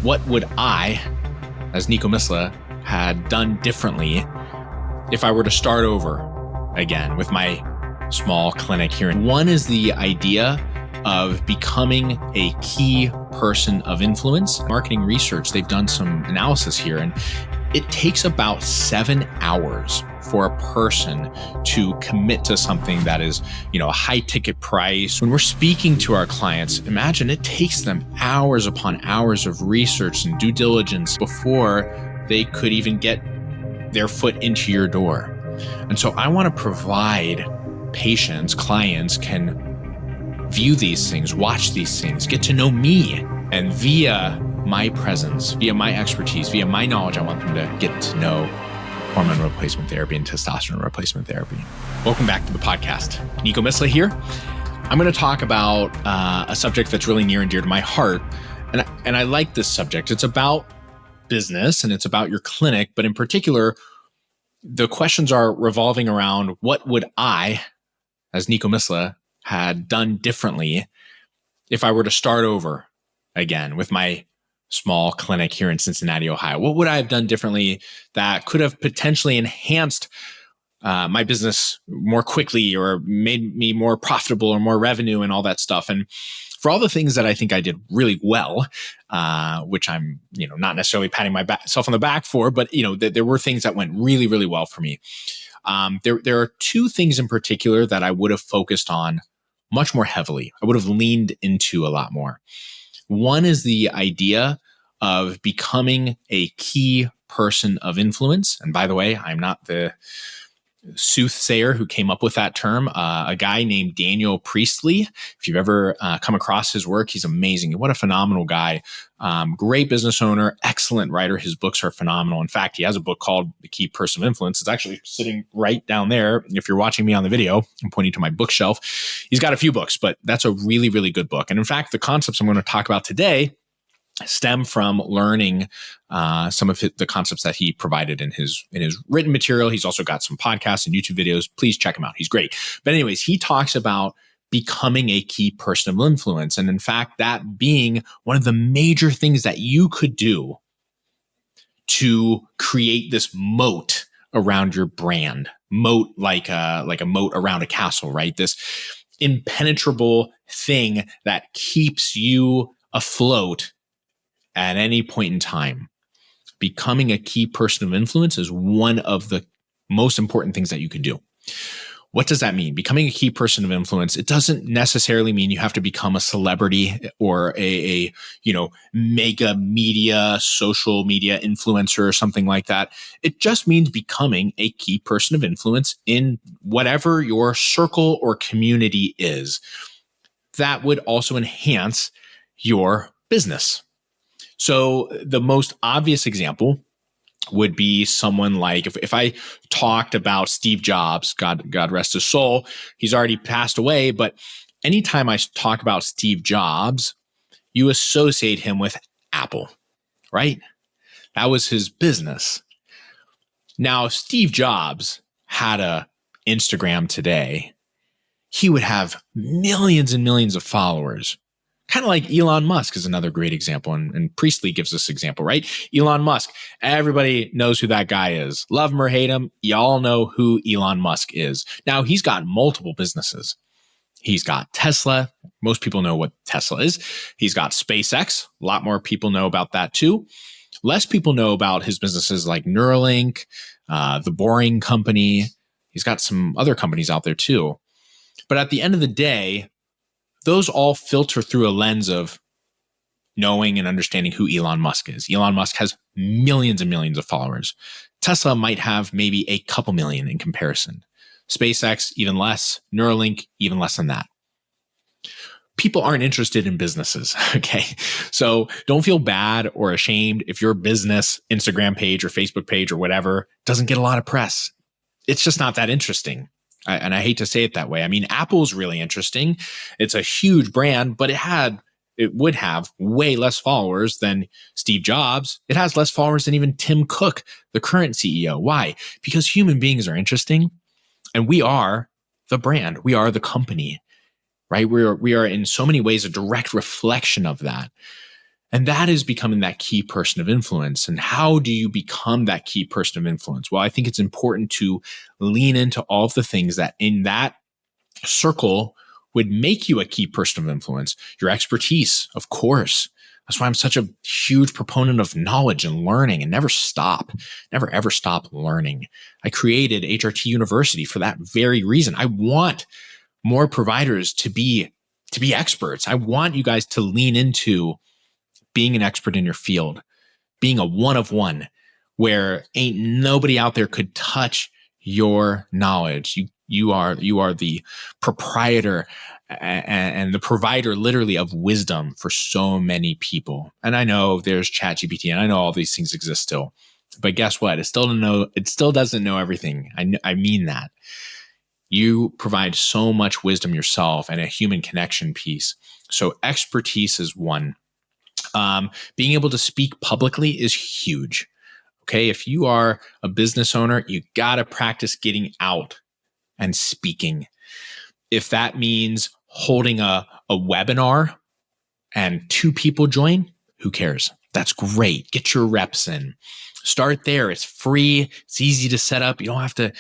What would I, as Nico Misleh, had done differently if I were to start over again with my small clinic here? And one is the idea of becoming a key person of influence. Marketing research, they've done some analysis here, and it takes about 7 hours for a person to commit to something that is, a high ticket price. When we're speaking to our clients, imagine it takes them hours upon hours of research and due diligence before they could even get their foot into your door. And so I want to provide patients, clients can view these things, watch these things, get to know me, and via my presence, via my expertise, via my knowledge, I want them to get to know hormone replacement therapy and testosterone replacement therapy. Welcome back to the podcast. Nico Misleh here. I'm going to talk about a subject that's really near and dear to my heart. And I like this subject. It's about business and it's about your clinic, but in particular, the questions are revolving around what would I, as Nico Misleh, had done differently if I were to start over again with my small clinic here in Cincinnati, Ohio. What would I have done differently that could have potentially enhanced my business more quickly or made me more profitable or more revenue and all that stuff? And for all the things that I think I did really well, which I'm, not necessarily patting myself on the back for, but there were things that went really, really well for me. There are two things in particular that I would have focused on much more heavily. I would have leaned into a lot more. One is the idea of becoming a key person of influence. And by the way, I'm not the soothsayer who came up with that term. A guy named Daniel Priestley. If you've ever come across his work, he's amazing. What a phenomenal guy. Great business owner, excellent writer. His books are phenomenal. In fact, he has a book called The Key Person of Influence. It's actually sitting right down there. If you're watching me on the video, I'm pointing to my bookshelf. He's got a few books, but that's a really, really good book. And in fact, the concepts I'm going to talk about today stem from learning some of the concepts that he provided in his written material. He's also got some podcasts and YouTube videos. Please check him out. He's great. But anyways, he talks about becoming a key person of influence. And in fact, that being one of the major things that you could do to create this moat around your brand. Moat like a moat around a castle, right? This impenetrable thing that keeps you afloat at any point in time. Becoming a key person of influence is one of the most important things that you can do. What does that mean? Becoming a key person of influence, it doesn't necessarily mean you have to become a celebrity or a mega media, social media influencer or something like that. It just means becoming a key person of influence in whatever your circle or community is. That would also enhance your business. So the most obvious example would be someone like, if I talked about Steve Jobs, God rest his soul, he's already passed away, but anytime I talk about Steve Jobs, you associate him with Apple, right? That was his business. Now, if Steve Jobs had a Instagram today, he would have millions and millions of followers. Kind of like Elon Musk is another great example. And Priestley gives this example, right? Elon Musk, everybody knows who that guy is. Love him or hate him, y'all know who Elon Musk is. Now, he's got multiple businesses. He's got Tesla. Most people know what Tesla is. He's got SpaceX. A lot more people know about that too. Less people know about his businesses like Neuralink, the Boring Company. He's got some other companies out there too. But at the end of the day, those all filter through a lens of knowing and understanding who Elon Musk is. Elon Musk has millions and millions of followers. Tesla might have maybe a couple million in comparison. SpaceX, even less. Neuralink, even less than that. People aren't interested in businesses, okay? So don't feel bad or ashamed if your business Instagram page or Facebook page or whatever doesn't get a lot of press. It's just not that interesting. And I hate to say it that way. I mean, Apple's really interesting. It's a huge brand, but it would have way less followers than Steve Jobs. It has less followers than even Tim Cook, the current CEO. Why? Because human beings are interesting, and we are the brand. We are the company, right? We are in so many ways a direct reflection of that. And that is becoming that key person of influence. And how do you become that key person of influence? Well, I think it's important to lean into all of the things that in that circle would make you a key person of influence. Your expertise, of course. That's why I'm such a huge proponent of knowledge and learning, and never ever stop learning. I created HRT University for that very reason. I want more providers to be experts. I want you guys to lean into being an expert in your field, being a one of one, where ain't nobody out there could touch your knowledge. You are the proprietor and the provider literally of wisdom for so many people. And I know there's ChatGPT, and I know all these things exist still, but guess what? It still doesn't know everything. I mean that. You provide so much wisdom yourself and a human connection piece. So expertise is one. Being able to speak publicly is huge. Okay. If you are a business owner, you got to practice getting out and speaking. If that means holding a webinar and 2 people join, who cares? That's great. Get your reps in. Start there. It's free. It's easy to set up. You don't have to,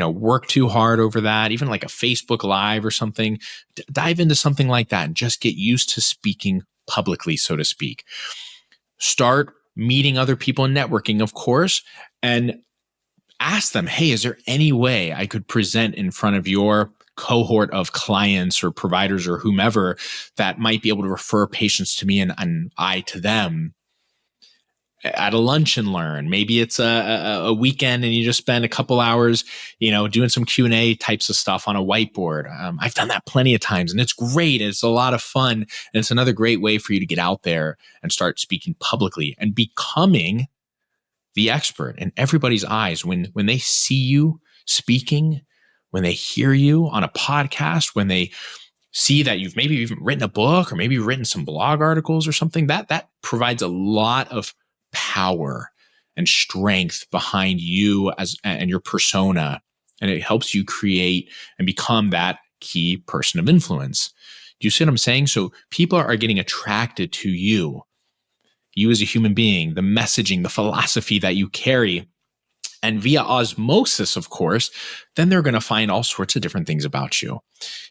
work too hard over that. Even like a Facebook Live or something. Dive into something like that and just get used to speaking publicly, so to speak. Start meeting other people and networking, of course, and ask them, hey, is there any way I could present in front of your cohort of clients or providers or whomever that might be able to refer patients to me and I to them at a lunch and learn? Maybe it's a weekend and you just spend a couple hours, doing some Q&A types of stuff on a whiteboard. I've done that plenty of times, and it's great. It's a lot of fun. And it's another great way for you to get out there and start speaking publicly and becoming the expert in everybody's eyes. When they see you speaking, when they hear you on a podcast, when they see that you've maybe even written a book or maybe written some blog articles or something, that provides a lot of power and strength behind you and your persona. And it helps you create and become that key person of influence. Do you see what I'm saying? So people are getting attracted to you as a human being, the messaging, the philosophy that you carry. And via osmosis, of course, then they're going to find all sorts of different things about you.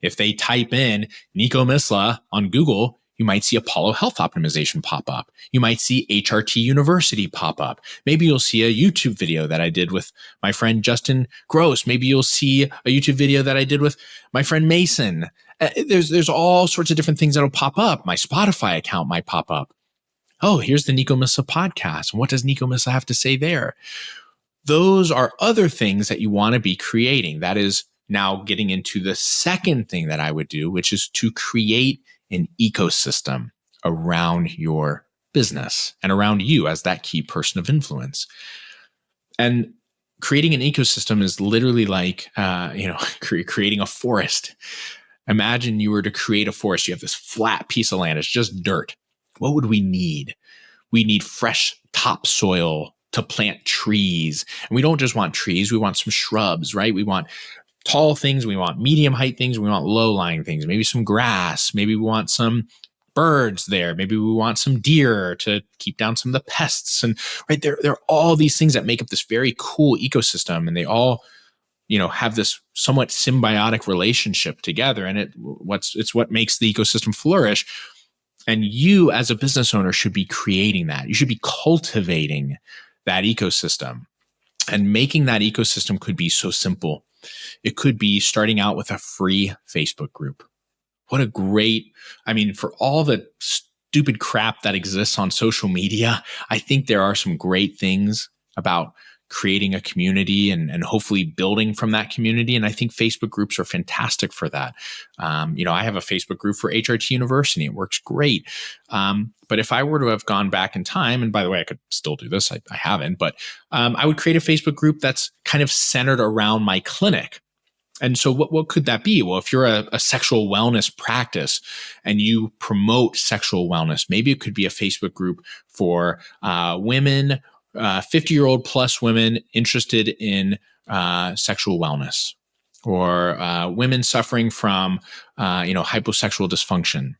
If they type in Nico Misleh on Google, you might see Apollo Health Optimization pop up. You might see HRT University pop up. Maybe you'll see a YouTube video that I did with my friend Justin Gross. Maybe you'll see a YouTube video that I did with my friend Mason. There's all sorts of different things that'll pop up. My Spotify account might pop up. Oh, here's the Nico Misleh Podcast. What does Nico Misleh have to say there? Those are other things that you want to be creating. That is now getting into the second thing that I would do, which is to create an ecosystem around your business and around you as that key person of influence. And creating an ecosystem is literally like, creating a forest. Imagine you were to create a forest. You have this flat piece of land. It's just dirt. What would we need? We need fresh topsoil to plant trees. And we don't just want trees. We want some shrubs, right? We want tall things. We want medium height things. We want low lying things, maybe some grass. Maybe we want some birds there. Maybe we want some deer to keep down some of the pests. And right there are all these things that make up this very cool ecosystem. And they all, have this somewhat symbiotic relationship together. And it's what makes the ecosystem flourish. And you as a business owner should be creating that. You should be cultivating that ecosystem. And making that ecosystem could be so simple. It could be starting out with a free Facebook group. What a great, for all the stupid crap that exists on social media, I think there are some great things about creating a community and hopefully building from that community. And I think Facebook groups are fantastic for that. I have a Facebook group for HRT University. It works great. But if I were to have gone back in time, and by the way, I could still do this, I haven't, but I would create a Facebook group that's kind of centered around my clinic. And so what could that be? Well, if you're a sexual wellness practice and you promote sexual wellness, maybe it could be a Facebook group for women, 50-year-old plus women interested in sexual wellness, or women suffering from hyposexual dysfunction.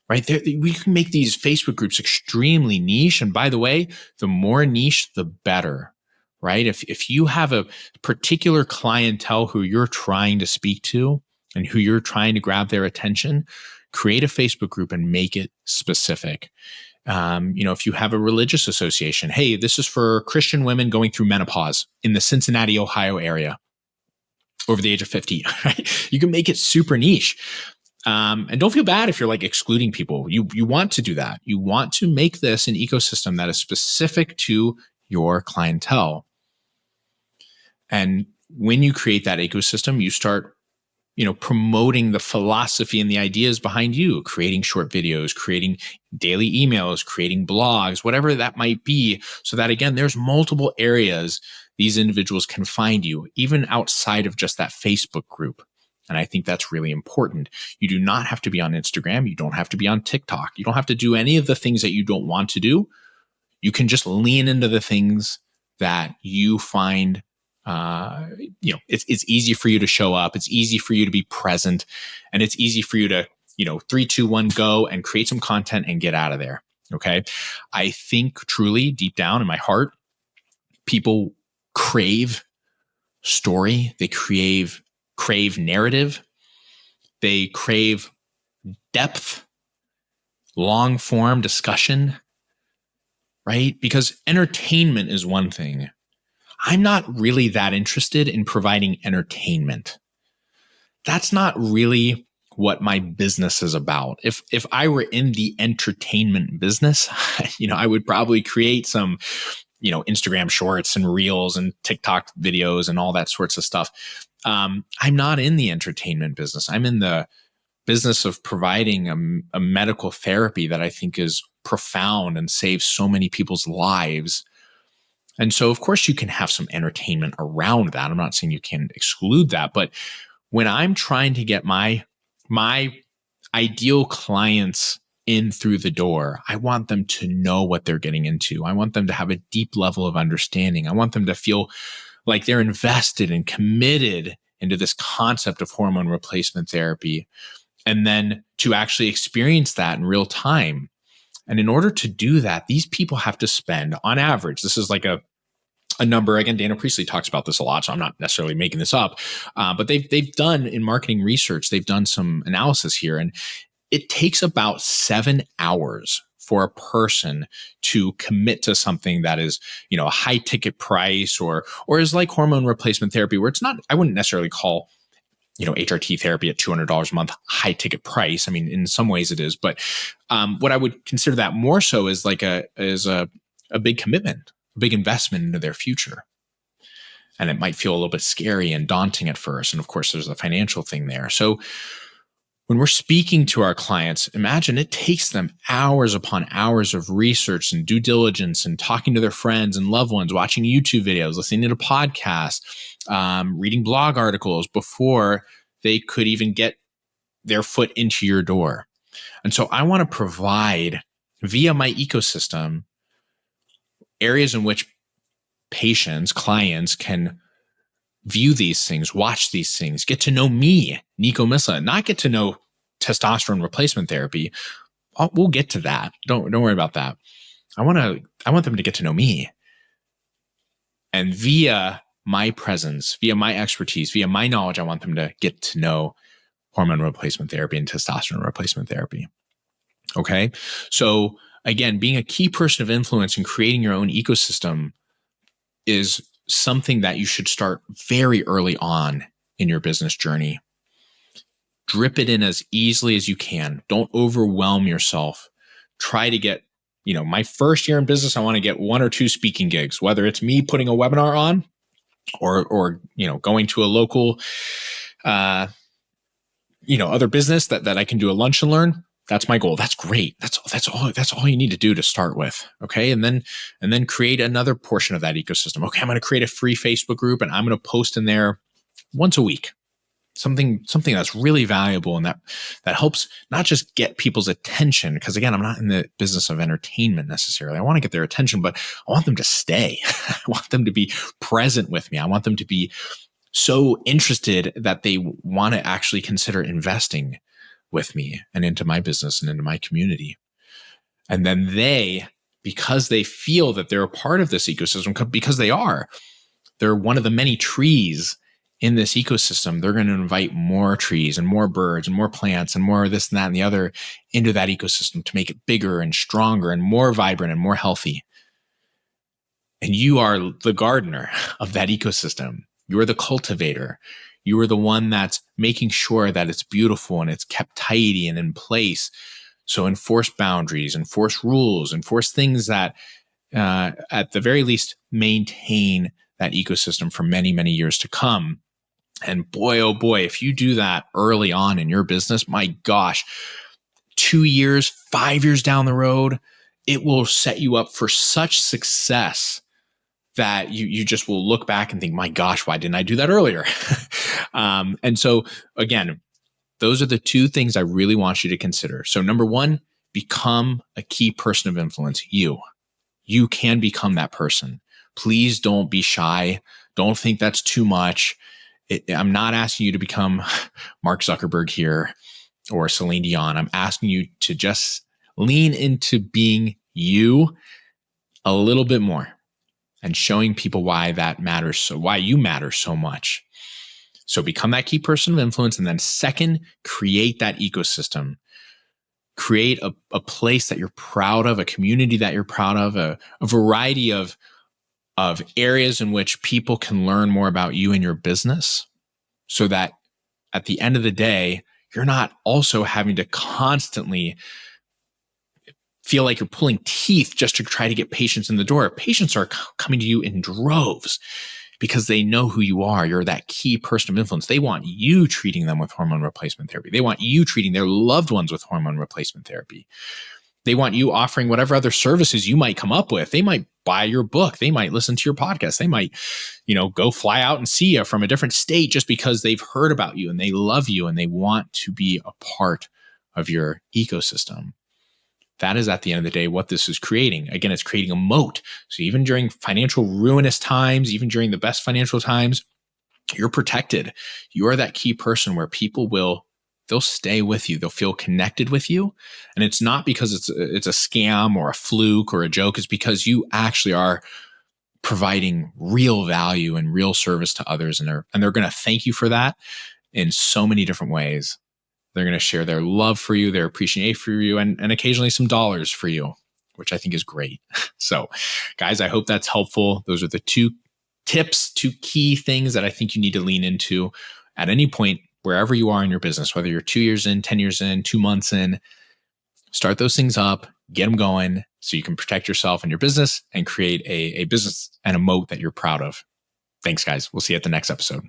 right? We can make these Facebook groups extremely niche. And by the way, the more niche, the better, right? If you have a particular clientele who you're trying to speak to and who you're trying to grab their attention, create a Facebook group and make it specific. If you have a religious association, hey, this is for Christian women going through menopause in the Cincinnati, Ohio area over the age of 50, right? You can make it super niche. And don't feel bad if you're like excluding people. You want to do that. You want to make this an ecosystem that is specific to your clientele. And when you create that ecosystem, you start promoting the philosophy and the ideas behind you, creating short videos, creating daily emails, creating blogs, whatever that might be, so that, again, there's multiple areas these individuals can find you, even outside of just that Facebook group. And I think that's really important. You do not have to be on Instagram. You don't have to be on TikTok. You don't have to do any of the things that you don't want to do. You can just lean into the things that you find it's easy for you to show up. It's easy for you to be present, and it's easy for you to, 3, 2, 1, go and create some content and get out of there. Okay. I think truly deep down in my heart, people crave story. They crave narrative. They crave depth, long form discussion, right? Because entertainment is one thing. I'm not really that interested in providing entertainment. That's not really what my business is about. If I were in the entertainment business, I would probably create some, Instagram shorts and reels and TikTok videos and all that sorts of stuff. I'm not in the entertainment business. I'm in the business of providing a medical therapy that I think is profound and saves so many people's lives. And so, of course, you can have some entertainment around that. I'm not saying you can exclude that, but when I'm trying to get my ideal clients in through the door, I want them to know what they're getting into. I want them to have a deep level of understanding. I want them to feel like they're invested and committed into this concept of hormone replacement therapy, and then to actually experience that in real time. And in order to do that, these people have to spend, on average, this is like a number. Again, Dana Priestley talks about this a lot, so I'm not necessarily making this up. But they've done in marketing research, they've done some analysis here, and it takes about 7 hours for a person to commit to something that is, a high ticket price or is like hormone replacement therapy, where it's not. I wouldn't necessarily call HRT therapy at $200 a month high ticket price. I mean, in some ways it is, but what I would consider that more so is like a big commitment, a big investment into their future. And it might feel a little bit scary and daunting at first. And of course, there's a financial thing there. So when we're speaking to our clients, imagine it takes them hours upon hours of research and due diligence and talking to their friends and loved ones, watching YouTube videos, listening to podcasts, reading blog articles before they could even get their foot into your door. And so I want to provide via my ecosystem areas in which patients, clients can view these things, watch these things, get to know me, Nico Misleh, not get to know testosterone replacement therapy. We'll get to that. Don't worry about that. I want them to get to know me. And via my presence, via my expertise, via my knowledge, I want them to get to know hormone replacement therapy and testosterone replacement therapy. Okay. So again, being a key person of influence and creating your own ecosystem is something that you should start very early on in your business journey. Drip it in as easily as you can. Don't overwhelm yourself. Try to get, my first year in business, I want to get 1 or 2 speaking gigs, whether it's me putting a webinar on or going to a local, other business that I can do a lunch and learn. That's my goal. That's great. That's all you need to do to start with. Okay. And then create another portion of that ecosystem. Okay. I'm going to create a free Facebook group and I'm going to post in there once a week. Something that's really valuable and that helps not just get people's attention, because again, I'm not in the business of entertainment necessarily. I want to get their attention, but I want them to stay. I want them to be present with me. I want them to be so interested that they want to actually consider investing with me and into my business and into my community. And then because they feel that they're a part of this ecosystem, because they're one of the many trees in this ecosystem, they're going to invite more trees and more birds and more plants and more of this and that and the other into that ecosystem to make it bigger and stronger and more vibrant and more healthy. And you are the gardener of that ecosystem. You are the cultivator. You are the one that's making sure that it's beautiful and it's kept tidy and in place. So enforce boundaries, enforce rules, enforce things that, at the very least, maintain that ecosystem for many, many years to come. And boy, oh boy, if you do that early on in your business, my gosh, 2 years, 5 years down the road, it will set you up for such success that you just will look back and think, my gosh, why didn't I do that earlier? And so again, those are the two things I really want you to consider. So number one, become a key person of influence. You can become that person. Please don't be shy. Don't think that's too much. I'm not asking you to become Mark Zuckerberg here or Celine Dion. I'm asking you to just lean into being you a little bit more and showing people why that matters. So why you matter so much. So become that key person of influence. And then second, create that ecosystem. Create a place that you're proud of, a community that you're proud of, a variety of areas in which people can learn more about you and your business, so that at the end of the day, you're not also having to constantly feel like you're pulling teeth just to try to get patients in the door. Patients are coming to you in droves because they know who you are. You're that key person of influence. They want you treating them with hormone replacement therapy. They want you treating their loved ones with hormone replacement therapy. They want you offering whatever other services you might come up with. They might buy your book. They might listen to your podcast. They might, go fly out and see you from a different state just because they've heard about you and they love you and they want to be a part of your ecosystem. That is, at the end of the day, what this is creating. Again, it's creating a moat. So even during financial ruinous times, even during the best financial times, you're protected. You are that key person where people they'll stay with you. They'll feel connected with you. And it's not because it's a scam or a fluke or a joke. It's because you actually are providing real value and real service to others. And they're going to thank you for that in so many different ways. They're going to share their love for you, their appreciation for you, and occasionally some dollars for you, which I think is great. So guys, I hope that's helpful. Those are the two tips, two key things that I think you need to lean into at any point, wherever you are in your business, whether you're 2 years in, 10 years in, 2 months in. Start those things up, get them going so you can protect yourself and your business and create a business and a moat that you're proud of. Thanks, guys. We'll see you at the next episode.